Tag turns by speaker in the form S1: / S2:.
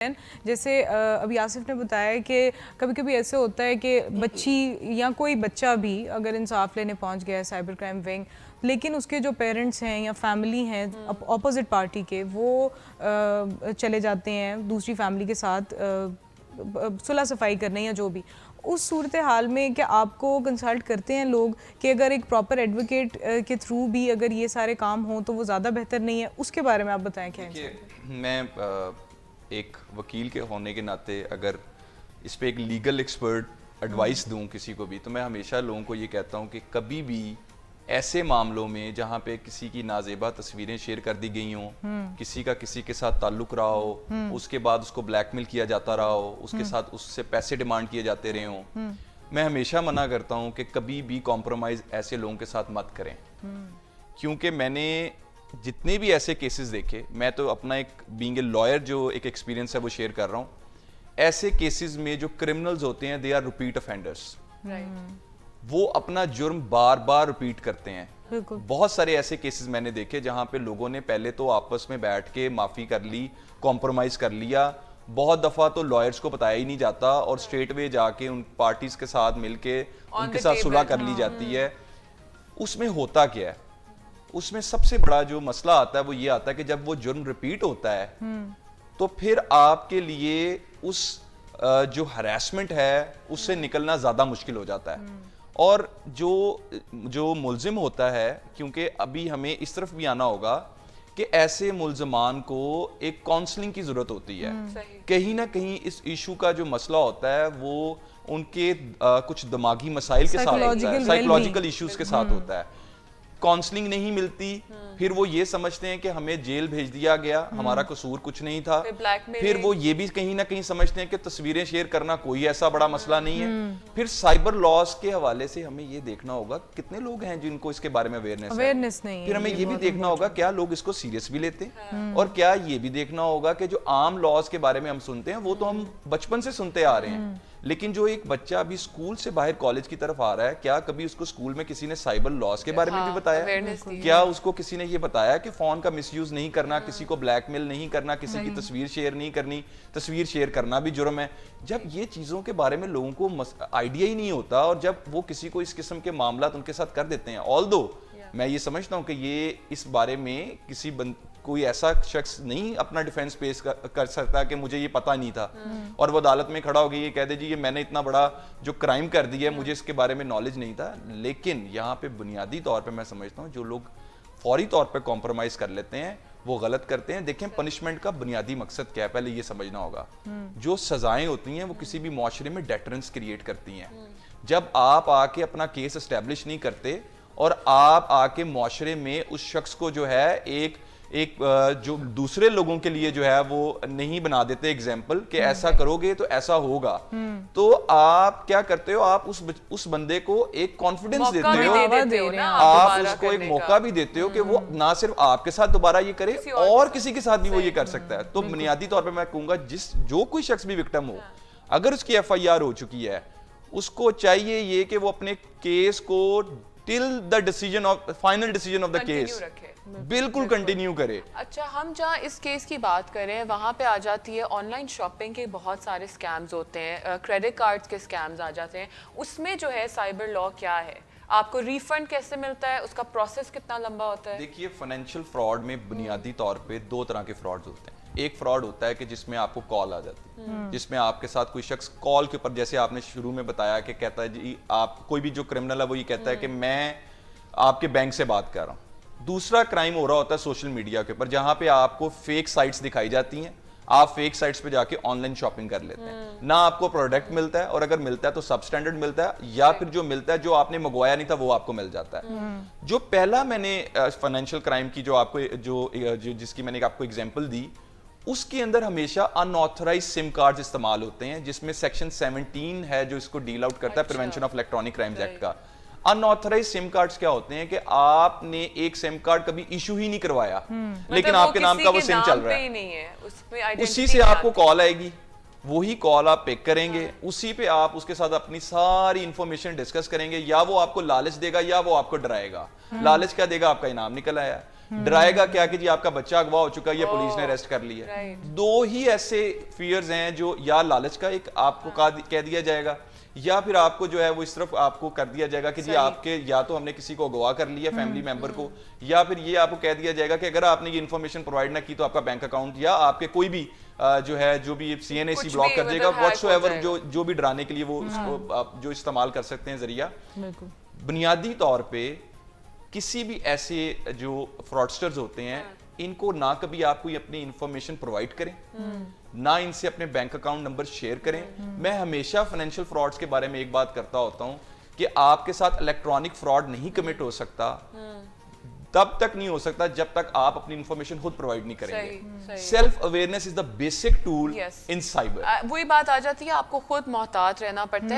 S1: जैसे अभी आसिफ ने बताया कि कभी कभी ऐसे होता है कि बच्ची या कोई बच्चा भी अगर इंसाफ लेने पहुंच गया है साइबर क्राइम विंग, लेकिन उसके जो पेरेंट्स हैं या फैमिली हैं अपोजिट पार्टी के, वो चले जाते हैं दूसरी फैमिली के साथ सुलह सफाई करने या जो भी। उस सूरत हाल में क्या आपको कंसल्ट करते हैं लोग कि अगर एक प्रॉपर एडवोकेट के थ्रू भी अगर ये सारे काम हों तो वो ज़्यादा बेहतर नहीं है? उसके बारे में आप बताएं क्या है?
S2: मैं एक वकील के होने के नाते अगर इस पे एक लीगल एक्सपर्ट एडवाइस दूं किसी को भी, तो मैं हमेशा लोगों को ये कहता हूं कि कभी भी ऐसे मामलों में जहां पे किसी की नाजेबा तस्वीरें शेयर कर दी गई हों, किसी का किसी के साथ ताल्लुक रहा हो, उसके बाद उसको ब्लैकमेल किया जाता रहा हो, उसके साथ उससे पैसे डिमांड किए जाते रहे हों, मैं हमेशा मना करता हूं कि कभी भी कॉम्प्रोमाइज़ ऐसे लोगों के साथ मत करें। क्योंकि मैंने जितने भी ऐसे केसेस देखे, मैं तो अपना एक बीइंग ए लॉयर जो एक एक्सपीरियंस है वो शेयर कर रहा हूँ। ऐसे केसेस में जो क्रिमिनल्स होते हैं दे आर रिपीट ऑफेंडर्स, वो अपना जुर्म बार बार रिपीट करते हैं। बहुत सारे ऐसे केसेस मैंने देखे जहां पे लोगों ने पहले तो आपस में बैठ के माफी कर ली, कॉम्प्रोमाइज कर लिया। बहुत दफा तो लॉयर्स को बताया ही नहीं जाता और स्ट्रेट वे जाके उन पार्टीज के साथ मिलके उनके साथ सुलह कर ली जाती है। उसमें होता क्या है, उसमें सबसे बड़ा जो मसला आता है वो ये आता है कि जब वो जुर्म रिपीट होता है तो फिर आपके लिए उस जो हरासमेंट है उससे निकलना ज्यादा मुश्किल हो जाता है। और जो मुल्जिम होता है, क्योंकि अभी हमें इस तरफ भी आना होगा कि ऐसे मुल्जमान को एक काउंसलिंग की जरूरत होती है। कहीं ना कहीं इस इशू का जो मसला होता है वो उनके कुछ दिमागी मसाइल के साथ होता है, साइकोलॉजिकल इश्यूज के साथ होता है। काउंसलिंग नहीं मिलती, फिर वो ये समझते हैं कि हमें जेल भेज दिया गया, हमारा कसूर कुछ नहीं था। फिर वो ये भी कहीं ना कहीं समझते हैं कि तस्वीरें शेयर करना कोई ऐसा बड़ा मसला नहीं है। फिर साइबर लॉस के हवाले से हमें ये देखना होगा कितने लोग हैं जिनको इसके बारे में अवेयरनेस नहीं है। फिर हमें ये भी देखना होगा क्या लोग इसको सीरियस भी लेते हैं, और क्या ये भी देखना होगा कि जो आम लॉस के बारे में हम सुनते हैं वो तो हम बचपन से सुनते आ रहे हैं, लेकिन जो एक बच्चा अभी स्कूल से बाहर कॉलेज की तरफ आ रहा है, क्या कभी उसको स्कूल में किसी ने साइबर लॉस के बारे में भी बताया? क्या उसको किसी ने ये बताया कि फोन का मिसयूज नहीं करना, किसी को ब्लैकमेल नहीं करना, किसी की तस्वीर शेयर नहीं करनी, तस्वीर शेयर करना भी जुर्म है? जब ये चीजों के बारे में लोगों को आइडिया ही नहीं होता और जब वो किसी को इस किस्म के मामला उनके साथ कर देते हैं, ऑल्दो मैं ये समझता हूं कि ये इस बारे में कोई ऐसा शख्स नहीं अपना डिफेंस पेश कर सकता कि मुझे ये पता नहीं था और वो अदालत में खड़ा हो गई ये कह दे जी ये मैंने इतना बड़ा जो क्राइम कर दिया है, मुझे इसके बारे में नॉलेज नहीं था। लेकिन यहाँ पे बुनियादी तौर पे मैं समझता हूँ जो लोग फौरी तौर पे कॉम्प्रोमाइज कर लेते हैं वो गलत करते हैं। देखें, पनिशमेंट का बुनियादी मकसद क्या है, पहले ये समझना होगा। जो सजाएं होती हैं वो किसी भी मुआशरे में डेटरेंस क्रिएट करती हैं। जब आप आके अपना केस एस्टेब्लिश नहीं करते और आप आके मुआशरे में उस शख्स को जो है एक जो दूसरे लोगों के लिए जो है वो नहीं बना देते एग्जाम्पल कि ऐसा करोगे तो ऐसा होगा, तो आप क्या करते हो, आप उस बंदे को एक कॉन्फिडेंस देते हो, आप उसको एक मौका भी देते हो कि वो ना सिर्फ आपके साथ दोबारा ये करे और किसी के साथ भी वो ये कर सकता है। तो बुनियादी तौर पे मैं कहूंगा जो कोई शख्स भी विक्टिम हो, अगर उसकी FIR हो चुकी है, उसको चाहिए ये कि वो अपने केस को till the decision of final decision of the case बिल्कुल कंटिन्यू करे।
S3: अच्छा, हम जहाँ इस केस की बात करें वहाँ पे आ जाती है ऑनलाइन शॉपिंग के बहुत सारे स्कैम्स होते हैं, क्रेडिट कार्ड्स के स्कैम्स आ जाते हैं। उसमें जो है साइबर लॉ क्या है, आपको रिफंड कैसे मिलता है, उसका प्रोसेस कितना लंबा होता है?
S2: देखिए, फाइनेंशियल फ्रॉड में बुनियादी तौर पे दो तरह के फ्रॉड्स होते हैं। एक फ्रॉड होता है कि जिसमें आपको कॉल आ जाती है, जिसमें आपके साथ कोई शख्स कॉल के ऊपर, जैसे आपने शुरू में बताया कि कहता है जी आप, कोई भी जो क्रिमिनल है वो ये कहता है कि मैं आपके बैंक से बात कर रहा हूँ। दूसरा क्राइम हो रहा होता है सोशल मीडिया के ऊपर, जहां पे आपको फेक साइट्स दिखाई जाती हैं, आप फेक साइट्स पे जाके ऑनलाइन शॉपिंग कर लेते हैं। ना आपको प्रोडक्ट मिलता है, और अगर मिलता है तो सब स्टैंडर्ड मिलता है, या फिर जो मिलता है जो आपने मंगवाया नहीं था वो आपको मिल जाता है। जो पहला मैंने फाइनेंशियल क्राइम की जो आपको जिसकी मैंने आपको एग्जांपल दी, उसके अंदर हमेशा अनऑथराइज सिम कार्ड्स इस्तेमाल होते हैं, जिसमें सेक्शन 17 है जो इसको डील आउट करता है prevention of electronic crimes act का। अनऑथराइज सिम कार्ड्स क्या होते हैं कि आपने एक सिम कार्ड कभी इशू ही नहीं करवाया, लेकिन आपके नाम का वो सिम चल रहा है, उसी से आपको कॉल आएगी, वही कॉल आप पिक करेंगे, उसी पे आप उसके साथ अपनी सारी इंफॉर्मेशन डिस्कस करेंगे। या वो आपको लालच देगा या वो आपको डराएगा। लालच क्या देगा, आपका इनाम निकल आया, डराएगा क्या कि जी आपका बच्चा अगवा हो चुका है या पुलिस ने अरेस्ट कर लिया।
S3: right.
S2: दो ही ऐसे फियर्स हैं जो या लालच का एक आपको कह दिया जाएगा, या फिर आपको जो है वो इस तरफ आपको कर दिया जाएगा कि जी आपके या तो हमने किसी को अगवा कर लिया फैमिली मेंबर को, या फिर ये आपको कह दिया जाएगा कि अगर आपने ये इन्फॉर्मेशन प्रोवाइड ना की तो आपका बैंक अकाउंट या आपके कोई भी जो है जो भी CNAC
S3: कुछ
S2: ब्लॉक
S3: भी
S2: कर देगा,
S3: मतलब hack हो
S2: व्हाट्सएवर
S3: जाएगा।
S2: जो भी डराने के लिए वो उसको आप जो इस्तेमाल कर सकते हैं जरिया।
S1: बिल्कुल
S2: बुनियादी तौर पे किसी भी ऐसे जो फ्रॉडस्टर्स होते हैं इनको ना कभी आप कोई अपनी इंफॉर्मेशन प्रोवाइड करें, ना इनसे अपने बैंक अकाउंट नंबर शेयर करें। मैं हमेशा फाइनेंशियल फ्रॉड्स के बारे में एक बात करता होता हूं कि आपके साथ इलेक्ट्रॉनिक फ्रॉड नहीं कमिट हो सकता, तब तक नहीं हो सकता जब तक आप अपनी इंफॉर्मेशन खुद प्रोवाइड नहीं
S3: सही,
S2: करेंगे।
S3: सही।
S2: Self awareness is the basic tool
S3: Yes.
S2: In cyber.
S3: वही बात आ जाती है, आपको खुद मोहतात रहना पड़ता है।